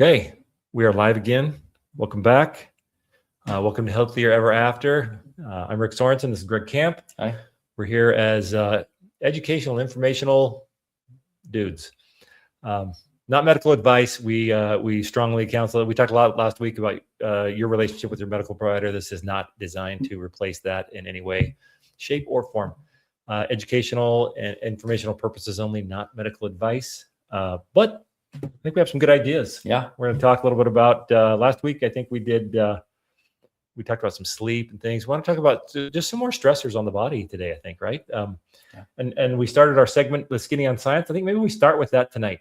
Okay, we are live again. Welcome back. Welcome to Healthier Ever After. I'm Rick Sorensen. This is Greg Camp. Hi. We're here as educational, informational dudes. Not medical advice. We strongly counsel. We talked a lot last week about your relationship with your medical provider. This is not designed to replace that in any way, shape, or form. Educational and informational purposes only, not medical advice. But I think we have some good ideas. Yeah. We're going to talk a little bit about last week. I think we talked about some sleep and things. We want to talk about just some more stressors on the body today, I think, right? And we started our segment, The Skinny on Science. I think maybe we start with that tonight.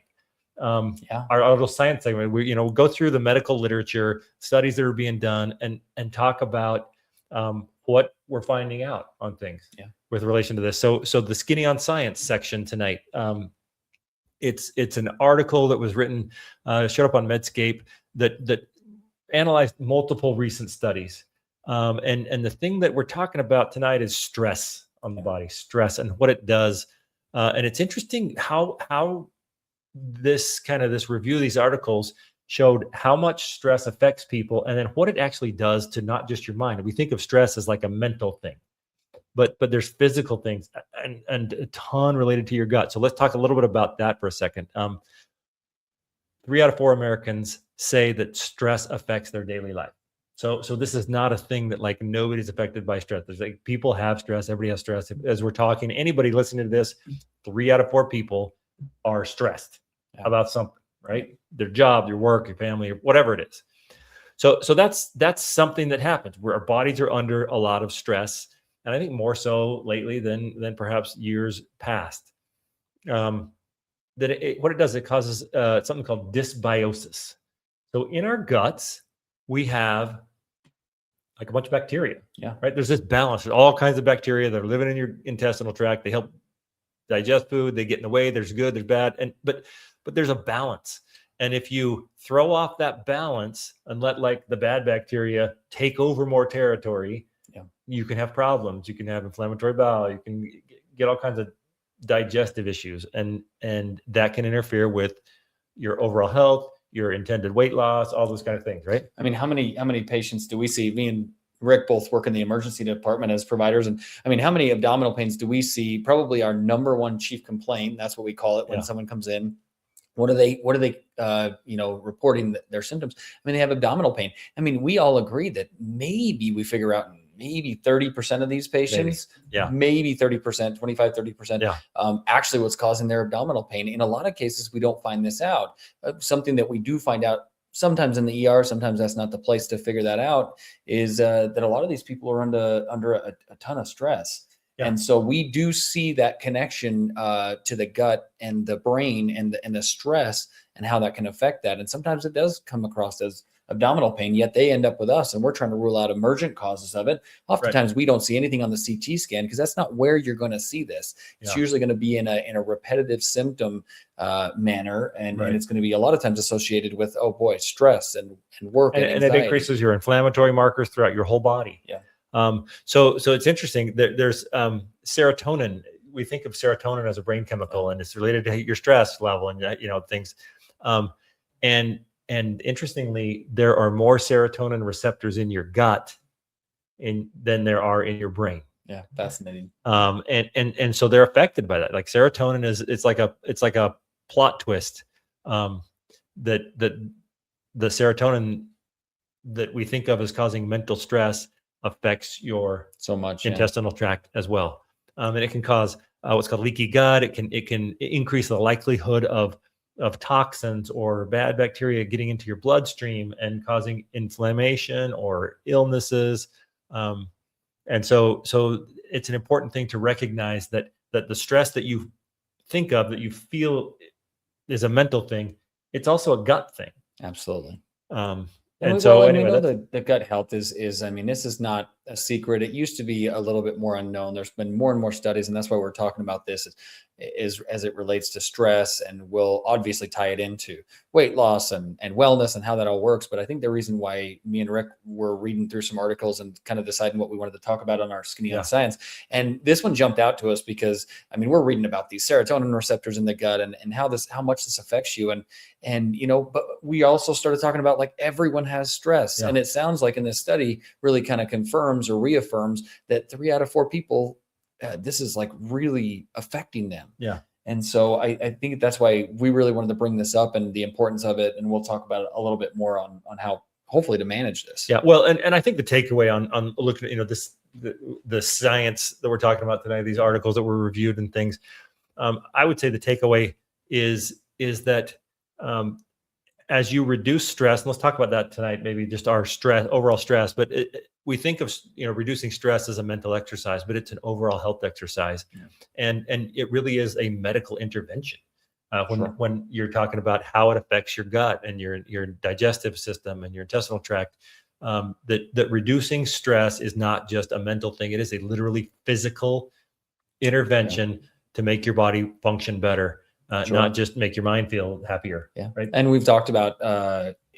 Our little science segment. We'll go through the medical literature, studies that are being done, and talk about what we're finding out on things with relation to this. So the Skinny on Science section tonight. It's an article that was written, showed up on Medscape that analyzed multiple recent studies. And the thing that we're talking about tonight is stress on the body, stress and what it does. And it's interesting how this review of these articles showed how much stress affects people and then what it actually does to not just your mind. We think of stress as like a mental thing. But there's physical things and a ton related to your gut. So let's talk a little bit about that for a second. 3 out of 4 Americans say that stress affects their daily life. So this is not a thing that like nobody's affected by stress. There's like people have stress. Everybody has stress. As we're talking, anybody listening to this, 3 out of 4 people are stressed about something, right? Their job, your work, your family, or whatever it is. So that's something that happens where our bodies are under a lot of stress. And I think more so lately than perhaps years past. What it does, it causes something called dysbiosis. So in our guts, we have like a bunch of bacteria. Right. There's this balance. There's all kinds of bacteria that are living in your intestinal tract. They help digest food. They get in the way. There's good. There's bad. But there's a balance. And if you throw off that balance and let like the bad bacteria take over more territory, you can have problems. You can have inflammatory bowel. You can get all kinds of digestive issues, and that can interfere with your overall health, your intended weight loss, all those kind of things, right? I mean, how many patients do we see? Me and Rick both work in the emergency department as providers, and I mean, how many abdominal pains do we see? Probably our number one chief complaint. That's what we call it when someone comes in. What are they reporting their symptoms? I mean, they have abdominal pain. I mean, we all agree that maybe we figure out maybe 30% of these patients, maybe 30%, 25, 30%, actually what's causing their abdominal pain. In a lot of cases, we don't find this out. Something that we do find out sometimes in the ER, sometimes that's not the place to figure that out, is that a lot of these people are under a ton of stress. And so we do see that connection to the gut and the brain and the stress and how that can affect that. And sometimes it does come across as abdominal pain, yet they end up with us and we're trying to rule out emergent causes of it. Oftentimes we don't see anything on the CT scan because that's not where you're going to see this. It's usually going to be in a repetitive symptom manner. And it's going to be a lot of times associated with, oh boy, stress and work. And it increases your inflammatory markers throughout your whole body. So it's interesting. There's serotonin. We think of serotonin as a brain chemical, and it's related to your stress level and things. And interestingly, there are more serotonin receptors in your gut than there are in your brain. Yeah, fascinating. And so they're affected by that. Like serotonin it's like a plot twist. That the serotonin that we think of as causing mental stress affects your intestinal tract as well. And it can cause what's called leaky gut. It can increase the likelihood of toxins or bad bacteria getting into your bloodstream and causing inflammation or illnesses. And so it's an important thing to recognize that the stress that you think of, that you feel is a mental thing, it's also a gut thing. Absolutely. And we so know anyway, the gut health is, I mean, this is not a secret. It used to be a little bit more unknown. There's been more and more studies, and that's why we're talking about this is as it relates to stress, and we'll obviously tie it into weight loss and wellness and how that all works. But I think the reason why me and Rick were reading through some articles and kind of deciding what we wanted to talk about on our Skinny on Science, and this one jumped out to us because, I mean, we're reading about these serotonin receptors in the gut and how much this affects you. And, you know, but we also started talking about like everyone has stress. And it sounds like in this study really kind of confirms or reaffirms that 3 out of 4 people, this is like really affecting them. Yeah. And so I think that's why we really wanted to bring this up and the importance of it. And we'll talk about it a little bit more on how hopefully to manage this. Yeah. Well, and I think the takeaway on looking at, you know, the science that we're talking about tonight, these articles that were reviewed and things, I would say the takeaway is that as you reduce stress, and let's talk about that tonight, maybe just our stress, overall stress, but we think of, you know, reducing stress as a mental exercise, but it's an overall health exercise. And it really is a medical intervention. When you're talking about how it affects your gut and your digestive system and your intestinal tract, that reducing stress is not just a mental thing. It is a literally physical intervention to make your body function better, not just make your mind feel happier. Right. And we've talked about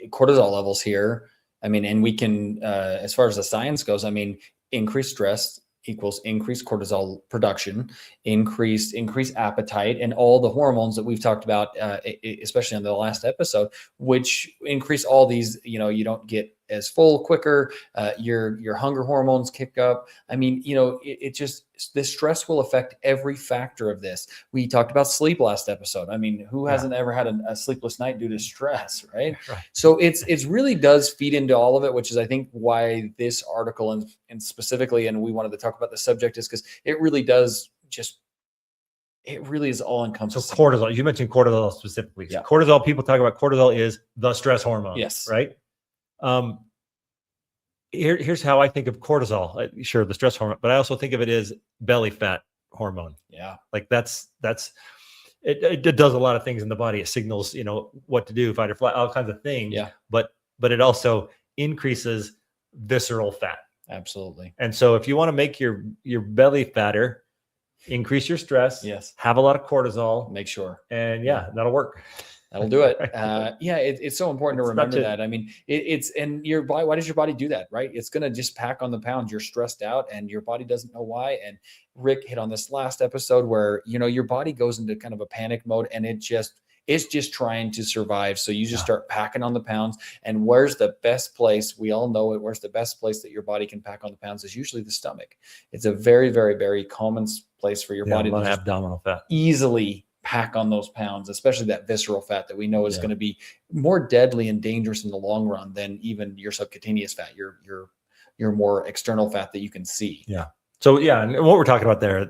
cortisol levels here. I mean, and we can, as far as the science goes, I mean, increased stress equals increased cortisol production, increased appetite, and all the hormones that we've talked about, especially on the last episode, which increase all these, you know, you don't get as full quicker, your hunger hormones kick up. I mean, you know, it just, this stress will affect every factor of this. We talked about sleep last episode. I mean, who hasn't ever had a sleepless night due to stress, right? So it's really does feed into all of it, which is, I think, why this article and specifically, and we wanted to talk about the subject, is because it really does just, it really is all encompassing. So cortisol, you mentioned cortisol specifically. So cortisol, people talk about cortisol is the stress hormone. Yes. Right. Here's how I think of cortisol. Sure, the stress hormone, but I also think of it as belly fat hormone. Yeah. Like it does a lot of things in the body. It signals, you know, what to do, fight or flight, all kinds of things. Yeah. But it also increases visceral fat. Absolutely. And so if you want to make your belly fatter, increase your stress. Yes. Have a lot of cortisol. Make sure. And that'll work. That'll do it. It's so important to remember that. I mean, and your body, why does your body do that? Right. It's going to just pack on the pounds. You're stressed out and your body doesn't know why. And Rick hit on this last episode where, you know, your body goes into kind of a panic mode and it's just trying to survive. So you just start packing on the pounds. And where's the best place? We all know it. Where's the best place that your body can pack on the pounds is usually the stomach. It's a very, very, very common place for your body to abdominal fat easily pack on those pounds, especially that visceral fat that we know is going to be more deadly and dangerous in the long run than even your subcutaneous fat, your more external fat that you can see. Yeah. So and what we're talking about there,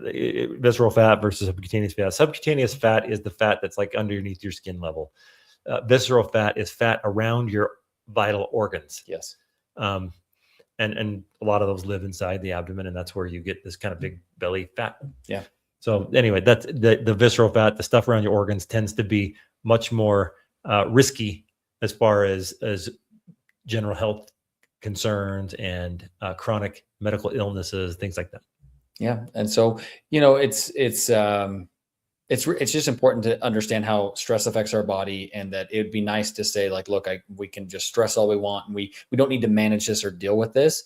visceral fat versus subcutaneous fat. Subcutaneous fat is the fat that's like underneath your skin level. Visceral fat is fat around your vital organs. Yes. And a lot of those live inside the abdomen, and that's where you get this kind of big belly fat. Yeah. So anyway, that's the visceral fat, the stuff around your organs tends to be much more risky as far as general health concerns and chronic medical illnesses, things like that. Yeah. And so, you know, it's just important to understand how stress affects our body, and that it'd be nice to say like, look, we can just stress all we want, and we don't need to manage this or deal with this.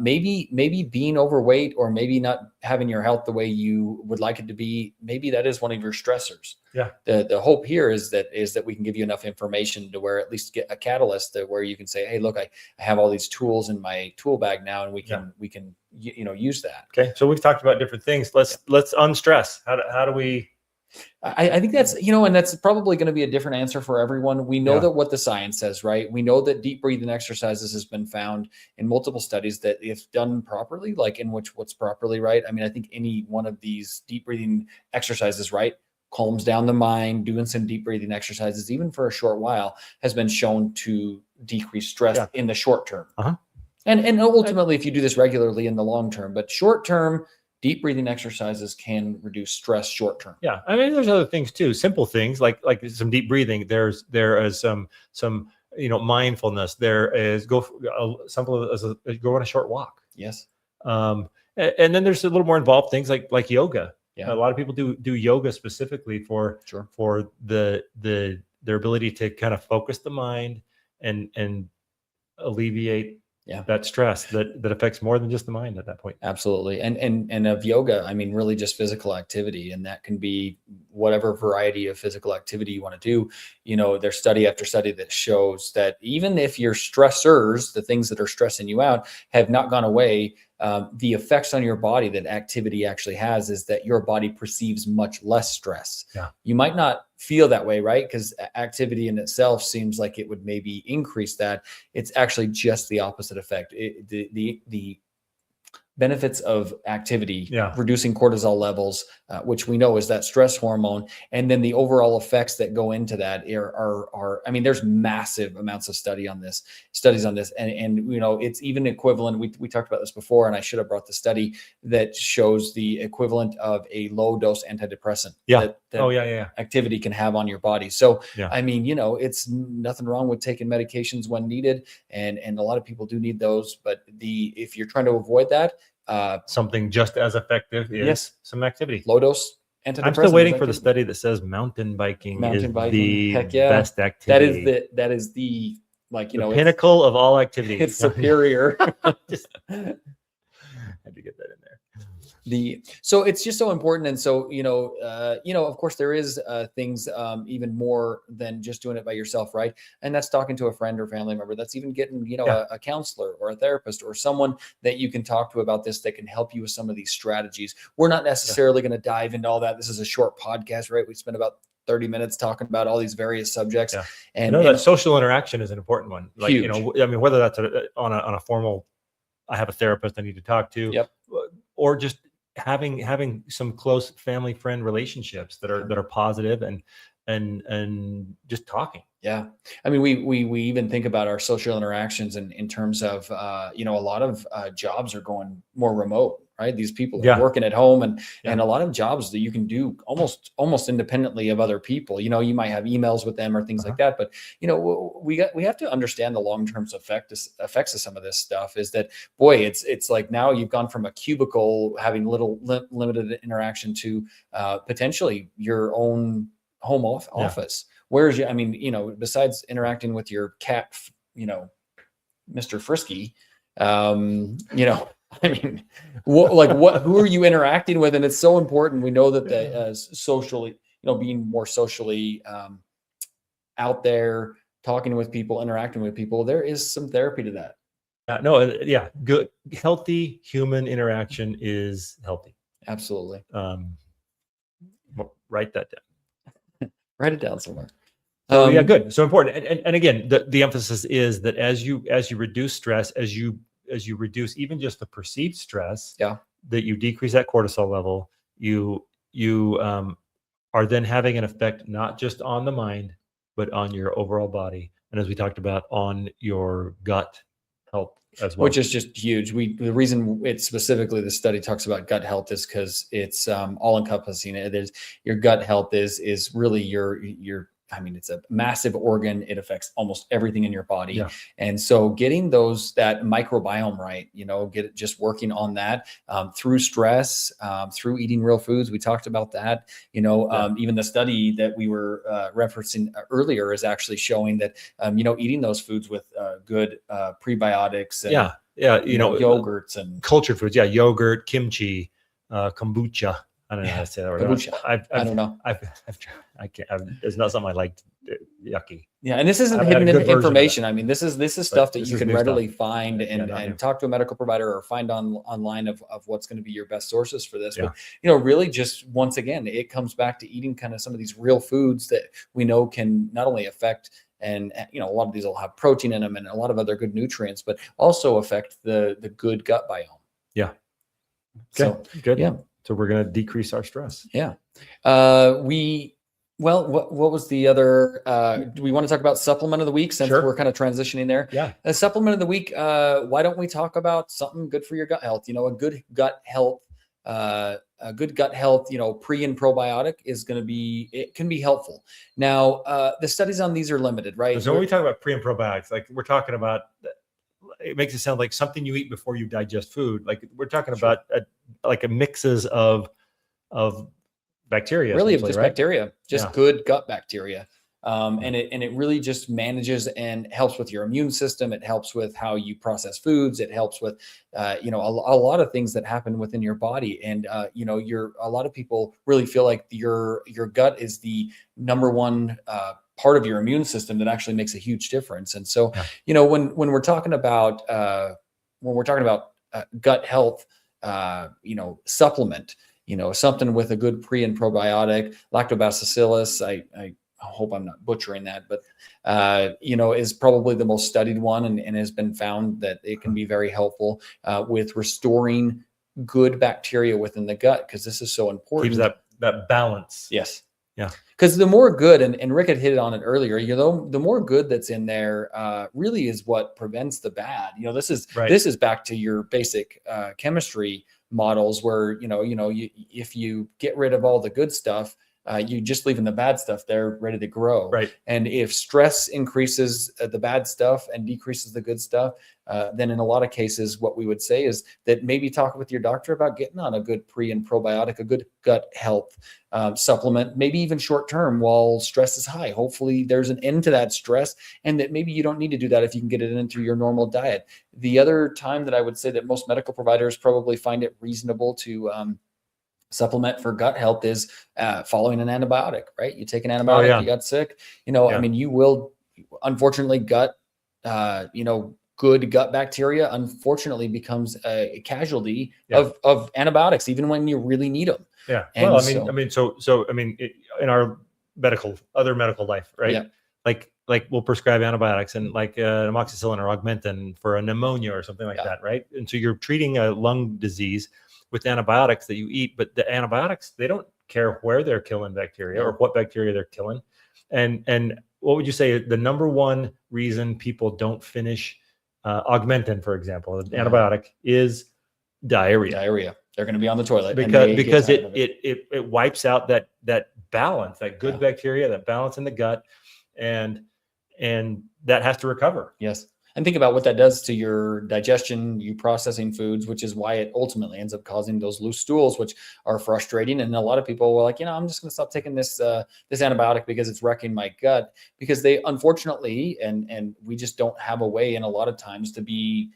Maybe being overweight, or maybe not having your health the way you would like it to be, maybe that is one of your stressors. Yeah. The hope here is that we can give you enough information to where at least get a catalyst to where you can say, hey, look, I have all these tools in my tool bag now, and we can you know, use that. Okay. So we've talked about different things. Let's unstress. How do we? I think that's, you know, and that's probably going to be a different answer for everyone. We know that what the science says, right? We know that deep breathing exercises has been found in multiple studies that if done properly, like in what's properly, right? I mean, I think any one of these deep breathing exercises, right, calms down the mind. Doing some deep breathing exercises, even for a short while, has been shown to decrease stress in the short term. And ultimately, if you do this regularly in the long term, but short term, deep breathing exercises can reduce stress short term. Yeah, I mean, there's other things too, simple things like some deep breathing. There is some you know, mindfulness. There is simple as go on a short walk. Yes. And then there's a little more involved things like yoga. Yeah. A lot of people do yoga specifically for their ability to kind of focus the mind and alleviate that stress that affects more than just the mind at that point. Absolutely. And of yoga, I mean, really just physical activity. And that can be whatever variety of physical activity you want to do. You know, there's study after study that shows that even if your stressors, the things that are stressing you out, have not gone away, the effects on your body that activity actually has is that your body perceives much less stress. Yeah. You might not feel that way, right? Because activity in itself seems like it would maybe increase that. It's actually just the opposite effect. The benefits of activity, reducing cortisol levels, which we know is that stress hormone, and then the overall effects that go into that are I mean, there's massive amounts of studies on this, and you know, it's even equivalent. We talked about this before, and I should have brought the study that shows the equivalent of a low dose antidepressant. That activity can have on your body. So I mean, you know, it's nothing wrong with taking medications when needed, and a lot of people do need those, but if you're trying to avoid that, something just as effective is some activity. Low dose antidepressant. I'm still waiting for the study that says mountain biking is the best activity. That is the like, you know, pinnacle of all activity. It's superior. Just had to get that in there. So it's just so important. And so, you know, of course there is things even more than just doing it by yourself, right? And that's talking to a friend or family member. That's even getting, you know, a counselor or a therapist or someone that you can talk to about this that can help you with some of these strategies. We're not necessarily going to dive into all that. This is a short podcast, right? We spent about 30 minutes talking about all these various subjects. And I know that social interaction is an important one. Like, huge. You know, I mean, whether that's on a formal, I have a therapist I need to talk to, or just having some close family friend relationships that are positive and just talking. Yeah. I mean, we even think about our social interactions in terms of, you know, a lot of jobs are going more remote, right? These people are working at home and a lot of jobs that you can do almost independently of other people. You know, you might have emails with them or things like that, but you know, we have to understand the long-term effects of some of this stuff is that, boy, it's like now you've gone from a cubicle having limited interaction to potentially your own home office. Whereas, I mean, you know, besides interacting with your cat, you know, Mr. Frisky, you know, I mean, who are you interacting with? And it's so important. We know that socially, you know, being more socially out there, talking with people, interacting with people, there is some therapy to that. Good, healthy human interaction is healthy. Absolutely. Write that down. Write it down somewhere. Good. So important. And again, the emphasis is that as you reduce stress, as you reduce even just the perceived stress, that you decrease that cortisol level, you are then having an effect not just on the mind, but on your overall body. And as we talked about, on your gut health as well. Which is just huge. The reason it's specifically the study talks about gut health is because it's all encompassing. Your gut health is really your I mean, it's a massive organ. It affects almost everything in your body. And so getting that microbiome right, you know, just working on that through stress, through eating real foods. We talked about that, you know, even the study that we were referencing earlier is actually showing that, you know, eating those foods with good prebiotics and, you know, yogurts and cultured foods. Yogurt, kimchi, kombucha. I don't know how to say that word. I don't know. I can't. It's not something I like. Yucky. Yeah, and this isn't hidden information. I mean, this is stuff that you can readily find and talk to a medical provider or find online of what's going to be your best sources for this. But you know, really, just once again, it comes back to eating kind of some of these real foods that we know can not only affect. And, you know, a lot of these will have protein in them and a lot of other good nutrients, but also affect the good gut biome. Yeah. Okay. So, good. Yeah. So we're going to decrease our stress. Yeah. What was the other, do we want to talk about supplement of the week since we're kind of transitioning there? Yeah. A supplement of the week. Why don't we talk about something good for your gut health? You know, a good gut health, you know, pre and probiotic it can be helpful. Now, the studies on these are limited, right? So when we talk about pre and probiotics, like we're talking about it makes it sound like something you eat before you digest food. Like we're talking about like a mixes of bacteria, really of just right? bacteria, just good gut bacteria. And it really just manages and helps with your immune system. It helps with how you process foods. It helps with, a lot of things that happen within your body. And, a lot of people really feel like your gut is the number one part of your immune system that actually makes a huge difference. And so, when we're talking about, gut health, supplement, something with a good pre and probiotic, lactobacillus, I hope I'm not butchering that, but, is probably the most studied one and has been found that it can be very helpful with restoring good bacteria within the gut, because this is so important. Keeps that balance. Yes. Yeah. Because the more good, and Rick had hit on it earlier, the more good that's in there really is what prevents the bad. This is back to your basic chemistry models where, if you get rid of all the good stuff, you just leaving the bad stuff there ready to grow. Right. And if stress increases the bad stuff and decreases the good stuff, then in a lot of cases, what we would say is that maybe talk with your doctor about getting on a good pre and probiotic, a good gut health supplement, maybe even short term while stress is high. Hopefully there's an end to that stress, and that maybe you don't need to do that if you can get it in through your normal diet. The other time that I would say that most medical providers probably find it reasonable to supplement for gut health is following an antibiotic, right? You take an antibiotic, you got sick, I mean, you will, unfortunately, good gut bacteria, unfortunately, becomes a casualty of antibiotics, even when you really need them. Yeah. And well, in our other medical life, right? Yeah. Like we'll prescribe antibiotics and like amoxicillin or Augmentin for a pneumonia or something like that, right? And so you're treating a lung disease with antibiotics that you eat, but the antibiotics, they don't care where they're killing bacteria or what bacteria they're killing. And what would you say the number one reason people don't finish Augmentin, for example, an antibiotic, is diarrhea. They're going to be on the toilet because it wipes out that balance, that good bacteria, that balance in the gut, and that has to recover. Yes. And think about what that does to your digestion, you processing foods, which is why it ultimately ends up causing those loose stools, which are frustrating. And a lot of people were like, I'm just going to stop taking this antibiotic because it's wrecking my gut, because they, unfortunately, and we just don't have a way in a lot of times to be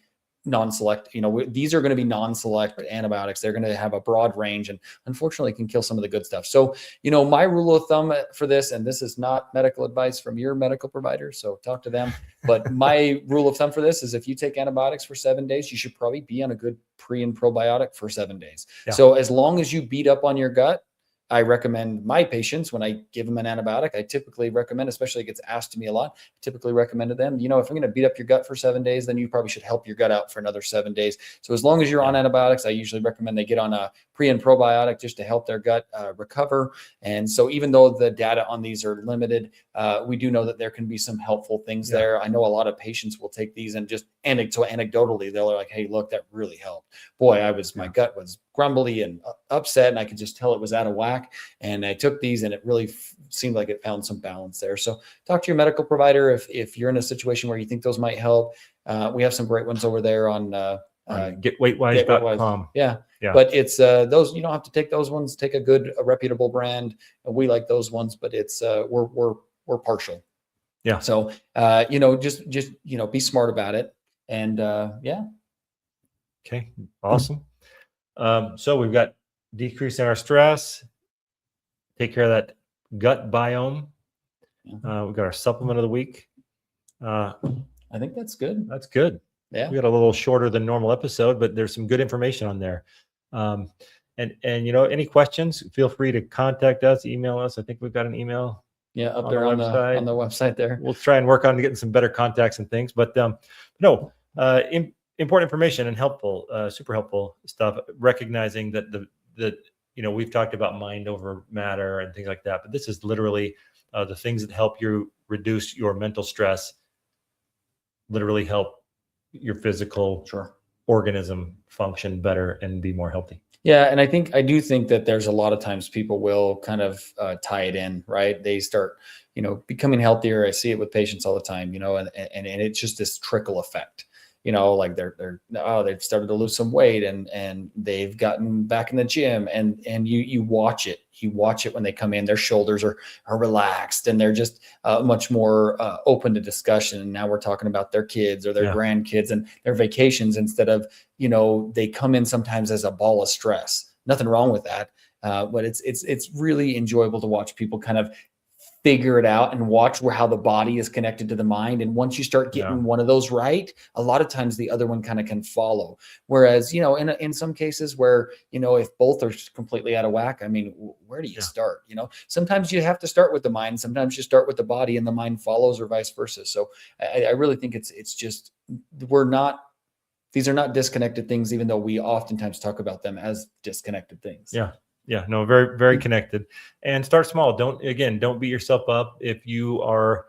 non-select. These are going to be non-select antibiotics. They're going to have a broad range and unfortunately can kill some of the good stuff. So, my rule of thumb for this, and this is not medical advice from your medical provider, so talk to them. But my rule of thumb for this is if you take antibiotics for 7 days, you should probably be on a good pre and probiotic for 7 days. Yeah. So as long as you beat up on your gut, I recommend my patients, when I give them an antibiotic, I typically recommend, especially it gets asked to me a lot, I typically recommend to them, if I'm going to beat up your gut for 7 days, then you probably should help your gut out for another 7 days. So as long as you're on antibiotics, I usually recommend they get on a pre and probiotic just to help their gut recover. And so even though the data on these are limited, we do know that there can be some helpful things there. I know a lot of patients will take these and just anecdotally, they're like, hey, look, that really helped. Boy, my gut was grumbly and upset, and I could just tell it was out of whack. And I took these and it really seemed like it found some balance there. So talk to your medical provider if you're in a situation where you think those might help. We have some great ones over there on getweightwise.com. Yeah. But it's those, you don't have to take those ones. Take a reputable brand. We like those ones, but it's we're partial. Yeah. So just be smart about it. And Okay. Awesome. So we've got decreasing our stress, take care of that gut biome. We've got our supplement of the week. I think that's good. That's good. Yeah. We got a little shorter than normal episode, but there's some good information on there. And any questions, feel free to contact us, email us. I think we've got an email. Yeah, up there on the website there. We'll try and work on getting some better contacts and things, but important information and helpful, super helpful stuff, recognizing that we've talked about mind over matter and things like that, but this is literally the things that help you reduce your mental stress, literally help your physical organism function better and be more healthy. Yeah. And I do think that there's a lot of times people will kind of tie it in, right? They start, becoming healthier. I see it with patients all the time, and it's just this trickle effect. like they've started to lose some weight and they've gotten back in the gym, and you watch it. You watch it when they come in, their shoulders are relaxed and they're just much more open to discussion. And now we're talking about their kids or their grandkids and their vacations instead of, they come in sometimes as a ball of stress. Nothing wrong with that. But it's really enjoyable to watch people kind of figure it out and watch how the body is connected to the mind. And once you start getting one of those right, a lot of times the other one kind of can follow. Whereas, in some cases where, if both are completely out of whack, I mean, where do you start? Sometimes you have to start with the mind. Sometimes you start with the body and the mind follows, or vice versa. So I really think it's just, these are not disconnected things, even though we oftentimes talk about them as disconnected things. Yeah, no, very, very connected. And start small. Don't beat yourself up if you are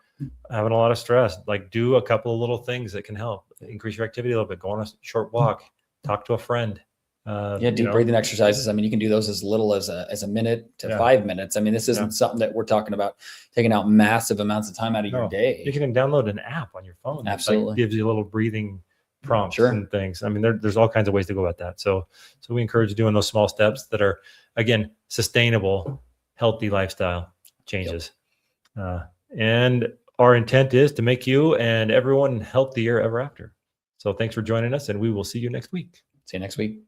having a lot of stress. Like, do a couple of little things that can help increase your activity a little bit. Go on a short walk, talk to a friend. Deep breathing exercises. I mean, you can do those as little as a minute to 5 minutes. I mean, this isn't something that we're talking about taking out massive amounts of time out of your day. You can download an app on your phone. Absolutely. That gives you a little breathing prompts and things. I mean, there's all kinds of ways to go about that. So we encourage doing those small steps that are, again, sustainable, healthy lifestyle changes. And our intent is to make you and everyone healthier ever after. So thanks for joining us, and we will see you next week. See you next week.